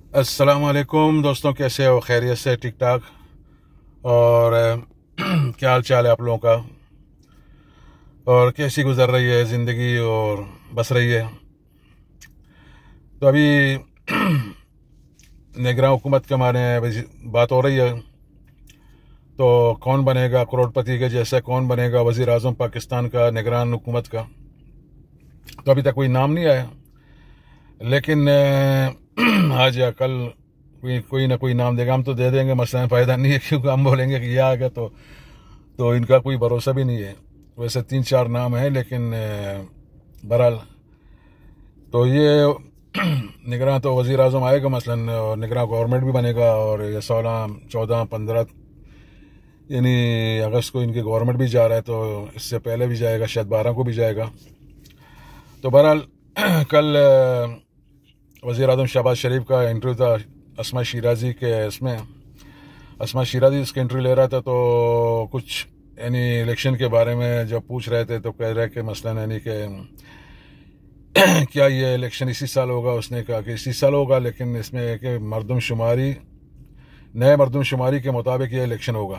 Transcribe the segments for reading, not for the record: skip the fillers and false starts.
अस्सलाम वालेकुम दोस्तों, कैसे हो? खैरियत से? ठीक ठाक? और क्या हाल चाल है आप लोगों का? और कैसी गुजर रही है ज़िंदगी और बस रही है? तो अभी निगरान हुकूमत के माने बात हो रही है। तो कौन बनेगा करोड़पति के जैसे, कौन बनेगा वज़ीर आज़म पाकिस्तान का, निगरान हुकूमत का? तो अभी तक कोई नाम नहीं आया, लेकिन आज या कल कोई ना कोई नाम देगा। हम तो दे देंगे, मसला फ़ायदा नहीं है, क्योंकि हम बोलेंगे कि यह आ गया तो इनका कोई भरोसा भी नहीं है। वैसे 3-4 नाम हैं, लेकिन बहरहाल तो ये निगरान तो वज़ीर आज़म आएगा मसलन, और निगरान गवर्नमेंट भी बनेगा। और ये 16, 14, 15 यानी अगस्त को इनकी गवर्नमेंट भी जा रहा है, तो इससे पहले भी जाएगा, शायद 12 को भी जाएगा। तो बहरहाल कल वज़ीर आज़म शहबाज शरीफ का इंटरव्यू था अस्मा शिराजी के, इसमें अस्मा शिराजी इसका इंटरव्यू ले रहा था। तो कुछ यानी इलेक्शन के बारे में जब पूछ रहे थे तो कह रहे कि मसलन यानी कि क्या ये इलेक्शन इसी साल होगा? उसने कहा कि इसी साल होगा, लेकिन इसमें कि मरदमशुमारी, नए मरदमशुमारी के मुताबिक ये इलेक्शन होगा।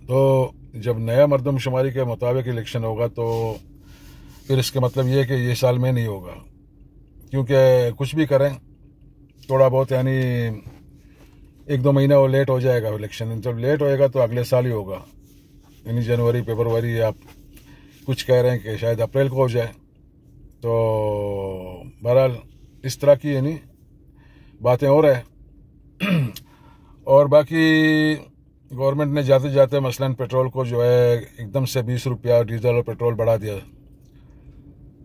तो जब नया मरदमशुमारी के मुताबिक इलेक्शन होगा तो फिर इसके मतलब ये कि ये साल में नहीं होगा, क्योंकि कुछ भी करें थोड़ा बहुत यानी 1-2 महीना वो लेट हो जाएगा इलेक्शन। जब लेट होएगा तो अगले साल ही होगा, यानी जनवरी फरवरी। आप कुछ कह रहे हैं कि शायद अप्रैल को हो जाए। तो बहरहाल इस तरह की यानी बातें हो रहे हैं। और बाकी गवर्नमेंट ने जाते जाते मसलन पेट्रोल को जो है एकदम से 20 रुपया डीजल और पेट्रोल बढ़ा दिया।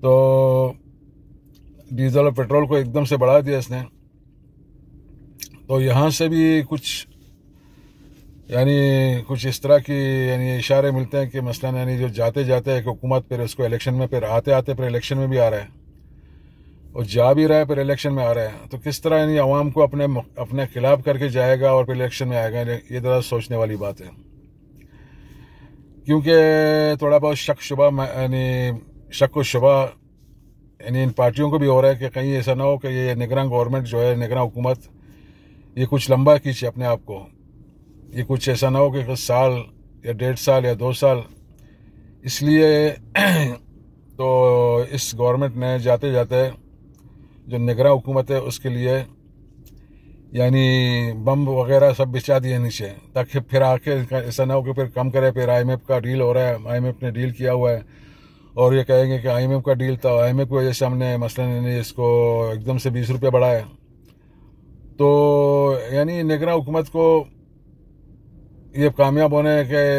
तो डीजल और पेट्रोल को एकदम से बढ़ा दिया इसने। तो यहाँ से भी कुछ यानी कुछ इस तरह की यानी इशारे मिलते हैं कि मसलन यानी जो जाते जाते एक हुकूमत फिर उसको इलेक्शन में, फिर आते आते फिर इलेक्शन में भी आ रहा है, और जा भी रहा है, फिर इलेक्शन में आ रहा है। तो किस तरह यानी आवाम को अपने खिलाफ करके जाएगा और फिर इलेक्शन में आएगा? ये ज़रा सोचने वाली बात है, क्योंकि थोड़ा बहुत शक व शुबा यानी इन पार्टियों को भी हो रहा है कि कहीं ऐसा ना हो कि ये निगरान गवर्नमेंट जो है, निगरान हुकूमत, ये कुछ लंबा खींचे अपने आप को। ये कुछ ऐसा ना हो कि साल या 1.5 साल या 2 साल। इसलिए तो इस गवर्नमेंट ने जाते जाते जो निगरान हुकूमत है उसके लिए यानी बम वगैरह सब बिछा दिए नीचे, ताकि फिर आके ऐसा ना हो कि फिर कम करे। फिर IMF का डील हो रहा है, IMF ने डील किया हुआ है, और ये कहेंगे कि IMF का डील था, IMF की वजह से हमने मसलन इसको एकदम से 20 रुपया बढ़ाया। तो यानी निगरान हुकूमत को ये कामयाब होने के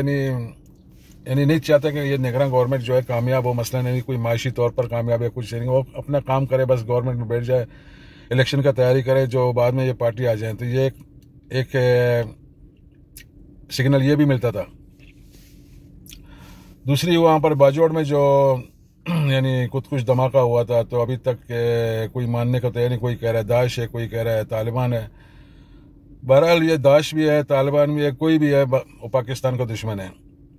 यानी नहीं चाहता कि ये निगरान गवर्नमेंट जो है कामयाब हो, मसलन यानी कोई माशी तौर पर कामयाब है कुछ नहीं, वो अपना काम करे, बस गवर्नमेंट में बैठ जाए, इलेक्शन का तैयारी करे, जो बाद में ये पार्टी आ जाए। तो ये एक सिग्नल ये भी मिलता था। दूसरी वहाँ पर बाजोड़ में जो यानी कुछ धमाका हुआ था, तो अभी तक कोई मानने का तैयार नहीं। कोई कह रहा है दाइश है, कोई कह रहा है तालिबान है। बहरहाल ये दाइश भी है, तालिबान भी है, कोई भी है, वो पाकिस्तान का दुश्मन है।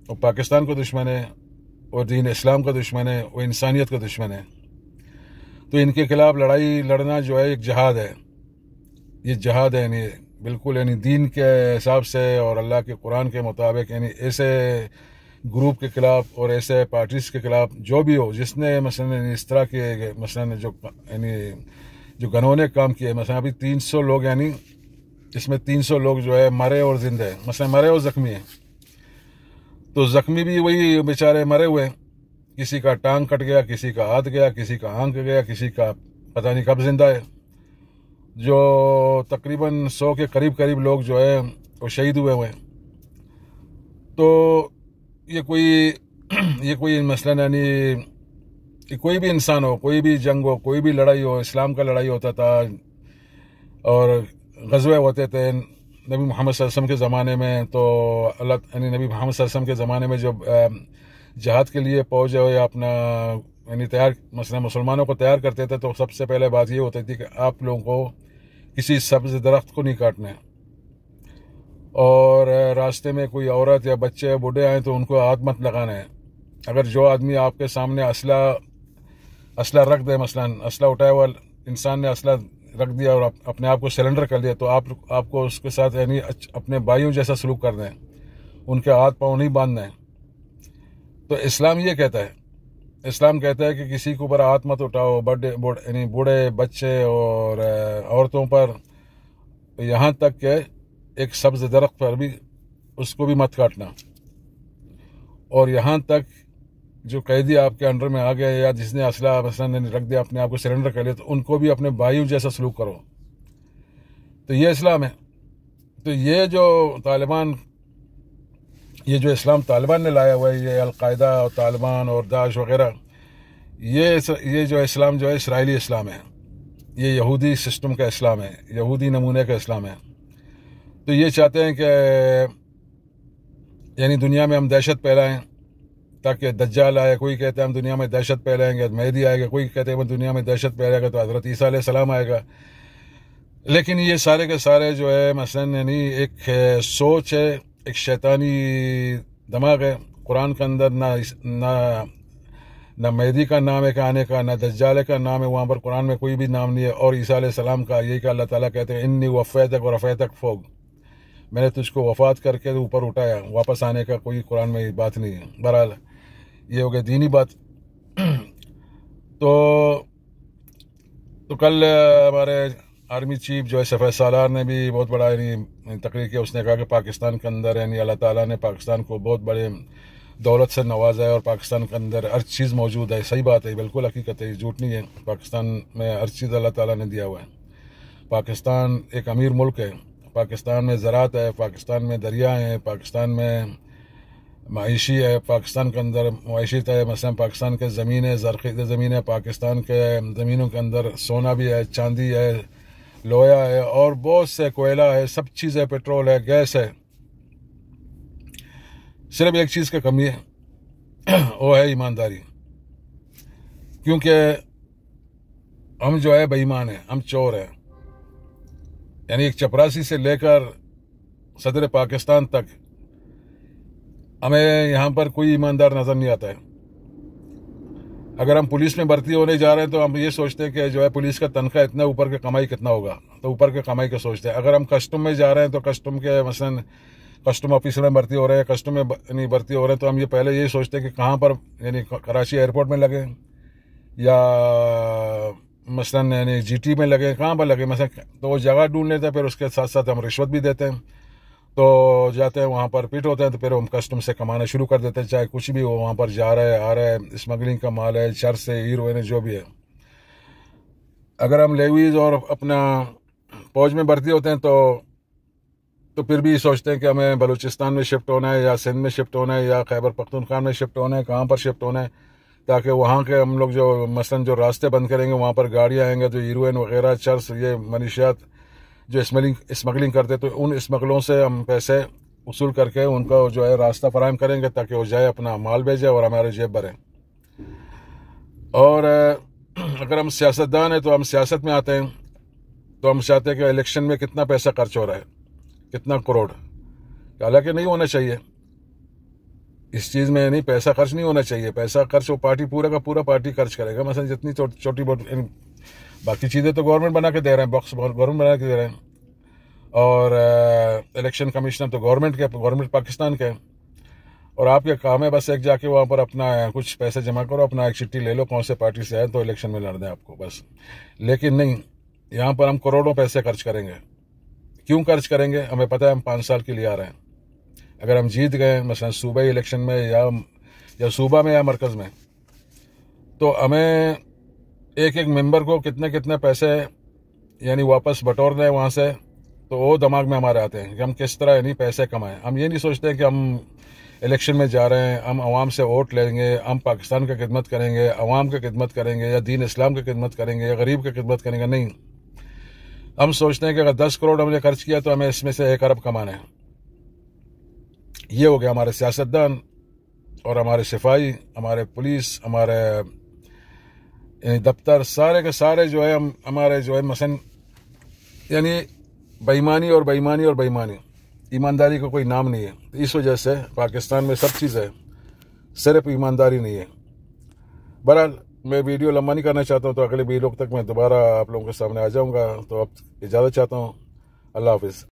वो पाकिस्तान का दुश्मन है, और दीन इस्लाम का दुश्मन है, वो इंसानियत का दुश्मन है। तो इनके खिलाफ लड़ाई लड़ना जो है एक जहाद है। ये जहाद है यानी बिल्कुल यानी दीन के हिसाब से और अल्लाह के कुरान के मुताबिक, यानी ऐसे ग्रुप के खिलाफ और ऐसे पार्टीज के खिलाफ जो भी हो, जिसने मसलन इस तरह के मसलन जो घनौने काम किए। मसलन अभी 300 लोग, यानी इसमें 300 लोग जो है मरे और जिंदे हैं, मसलन मरे और जख्मी हैं। तो जख्मी भी वही बेचारे मरे हुए, किसी का टांग कट गया, किसी का हाथ गया, किसी का आंख गया, किसी का पता नहीं कब जिंदा है। जो तकरीबन 100 के करीब लोग जो है वो शहीद हुए हैं। तो ये कोई मसलन यानी कोई भी इंसान हो, कोई भी जंग हो, कोई भी लड़ाई हो, इस्लाम का लड़ाई होता था और गज़वे होते थे नबी मोहम्मद सल्लल्लाहु अलैहि वसल्लम के ज़माने में। तो अल्लाह यानी नबी मोहम्मद सल्लल्लाहु अलैहि वसल्लम के ज़माने में जब जहाद के लिए फौज या अपना यानी तैयार मसलन मुसलमानों को तैयार करते थे, तो सबसे पहले बात ये होती थी कि आप लोगों को किसी सब्ज़ दरख्त को नहीं काटना है, और रास्ते में कोई औरत या बच्चे या बूढ़े आए तो उनको हाथ मत लगाना है। अगर जो आदमी आपके सामने असला रख दे, मसलन असला उठाया हुआ इंसान ने असला रख दिया और अपने आप को सरेंडर कर लिया, तो आपको उसके साथ यानी अपने भाइयों जैसा सलूक करना है, उनके हाथ पाँव नहीं बांधना है। तो इस्लाम ये कहता है, इस्लाम कहता है कि किसी के ऊपर हाथ मत उठाओ, यानी बूढ़े, बच्चे और औरतों पर, यहाँ तक कि एक सब्ज दरख्त पर भी उसको भी मत काटना। और यहाँ तक जो कैदी आपके अंडर में आ गए या जिसने असला मसलन रख दिया, अपने आप को सरेंडर कर लिया, तो उनको भी अपने भाइयों जैसा सलूक करो। तो ये इस्लाम है। तो ये जो इस्लाम तालिबान ने लाया हुआ है, ये अलकायदा और तालिबान और दाश वगैरह, ये जो इस्लाम जो है इसराइली इस्लाम है, ये यहूदी सिस्टम का इस्लाम है, यहूदी नमूने का इस्लाम है। तो ये चाहते हैं कि यानी दुनिया में हम दहशत फैलाएं ताकि दज्जाल आए। कोई कहते हैं हम दुनिया में दहशत फैलाएंगे, मेहदी आएगा। कोई कहते हैं हम दुनिया में दहशत फैलाएगा तो हज़रत ईसा अलैहिस्सलाम आएगा। लेकिन ये सारे के सारे जो है मसलन यानी एक सोच है, एक शैतानी दिमाग है। कुरान के अंदर ना मेहदी का नाम है आने का, ना दज्जाल का नाम है वहाँ पर कुरान में कोई भी नाम नहीं है। और ईसा अलैहिस्सलाम का यही का अल्लाह ताला कहते हैं इन्नी वफ़ैतक और रफ़ैतक फ़ौक़, मैंने तुझको वफ़ात करके ऊपर उठाया, वापस आने का कोई कुरान में बात नहीं है। बहरहाल ये हो गया दीनी बात। तो कल हमारे आर्मी चीफ जो है सफ़ेद सालार ने भी बहुत बड़ा यानी तकरीर किया। उसने कहा कि पाकिस्तान के अंदर यानी अल्लाह ताला ने पाकिस्तान को बहुत बड़े दौलत से नवाजा है और पाकिस्तान के अंदर हर चीज़ मौजूद है। सही बात है, बिल्कुल हकीकत है, झूठ नहीं है। पाकिस्तान में हर चीज़ अल्लाह ताला ने दिया हुआ है। पाकिस्तान एक अमीर मुल्क है। पाकिस्तान में ज़राअत है, पाकिस्तान में दरिया हैं, पाकिस्तान में माइशी है, पाकिस्तान के अंदर माइशीत है। मसलन पाकिस्तान के ज़मीनें ज़रख़ीज़ ज़मीन है, पाकिस्तान के ज़मीनों के अंदर सोना भी है, चांदी है, लोहा है और बहुत से कोयला है, सब चीज़ें, पेट्रोल है, गैस है। सिर्फ एक चीज़ की कमी है, वो है ईमानदारी। क्योंकि हम जो है बेईमान हैं, हम चोर हैं। यानी एक चपरासी से लेकर सदर पाकिस्तान तक हमें यहाँ पर कोई ईमानदार नज़र नहीं आता है। अगर हम पुलिस में भर्ती होने जा रहे हैं तो हम ये सोचते हैं कि जो है पुलिस का तनख्वाह इतना, ऊपर के कमाई कितना होगा, तो ऊपर के कमाई का सोचते हैं। अगर हम कस्टम में जा रहे हैं तो कस्टम के मसलन कस्टम ऑफिसर में भर्ती हो रहे हैं, कस्टम में नहीं भर्ती हो रहे हैं, तो हम ये पहले यही सोचते हैं कि कहाँ पर यानी कराची एयरपोर्ट में लगे या मसलन यानी GT में लगे, कहाँ पर लगे मसलन, तो वो जगह ढूंढ लेते हैं। फिर उसके साथ साथ हम रिश्वत भी देते हैं, तो जाते हैं वहाँ पर पिट होते हैं, तो फिर हम कस्टम से कमाना शुरू कर देते हैं, चाहे कुछ भी हो। वहाँ पर जा रहा है, आ रहा है, स्मगलिंग का माल है, चर्च है, हीरोइन है, जो भी है। अगर हम लेवीज और अपना फौज में भर्ती होते हैं तो फिर भी सोचते हैं कि हमें बलूचिस्तान में शिफ्ट होना है या सिंध में शिफ्ट होना है या खैबर पख्तूनख्वा में शिफ्ट होना है, कहाँ पर शिफ्ट होना है, ताकि वहाँ के हम लोग जो मसलन जो रास्ते बंद करेंगे वहाँ पर गाड़ियाँ आएंगे, जो हीरोइन वगैरह, चर्च, ये मनीशियात जो स्मगलिंग करते, तो उन स्मगलों से हम पैसे वसूल करके उनका जो है रास्ता फराहम करेंगे ताकि वो जाए अपना माल भेजे और हमारे जेब भरें। और अगर हम सियासतदान हैं तो हम सियासत में आते हैं तो हम चाहते हैं कि इलेक्शन में कितना पैसा खर्च हो रहा है, कितना करोड़। हालांकि नहीं होना चाहिए, इस चीज़ में नहीं, पैसा खर्च नहीं होना चाहिए। पैसा खर्च वो पार्टी पूरा का पूरा पार्टी खर्च करेगा। मतलब जितनी छोटी मोटी बाकी चीज़ें तो गवर्नमेंट बना के दे रहे हैं, बॉक्स गवर्नमेंट बना के दे रहे हैं, और इलेक्शन कमिश्नर तो गवर्नमेंट पाकिस्तान के। और आपके काम है बस एक जाके वहाँ पर अपना कुछ पैसे जमा करो, अपना एक चिट्ठी ले लो कौन से पार्टी से है, तो इलेक्शन में लड़ दें आपको बस। लेकिन नहीं, यहाँ पर हम करोड़ों पैसे खर्च करेंगे। क्यों खर्च करेंगे? हमें पता है हम 5 साल के लिए आ रहे हैं। अगर हम जीत गए मसलन सूबाई इलेक्शन में या सूबा में या मरकज़ में, तो हमें एक मेंबर को कितने कितने पैसे यानी वापस बटोरने हैं वहाँ से, तो वो दिमाग में हमारे आते हैं कि हम किस तरह यानी पैसे कमाएं। हम ये नहीं सोचते हैं कि हम इलेक्शन में जा रहे हैं, हम अवाम से वोट लेंगे, हम पाकिस्तान की खिदमत करेंगे, अवाम की खिदमत करेंगे या दीन इस्लाम की खिदमत करेंगे या गरीब की खिदमत करेंगे। नहीं, हम सोचते हैं कि अगर 10 करोड़ हमने खर्च किया तो हमें इसमें से 1 अरब कमाना है। ये हो गया हमारे सियासतदान और हमारे सिपाही, हमारे पुलिस, हमारे दफ्तर, सारे के सारे जो है हमारे जो है मसलन यानी बेईमानी और बेईमानी और बेईमानी, ईमानदारी का कोई नाम नहीं है। तो इस वजह से पाकिस्तान में सब चीज़ है, सिर्फ ईमानदारी नहीं है। बहरहाल मैं वीडियो लंबा नहीं करना चाहता हूँ, तो अगले वीडियो तक मैं दोबारा आप लोगों के सामने आ जाऊँगा। तो अब इजाज़त चाहता हूँ। अल्लाह हाफिज़।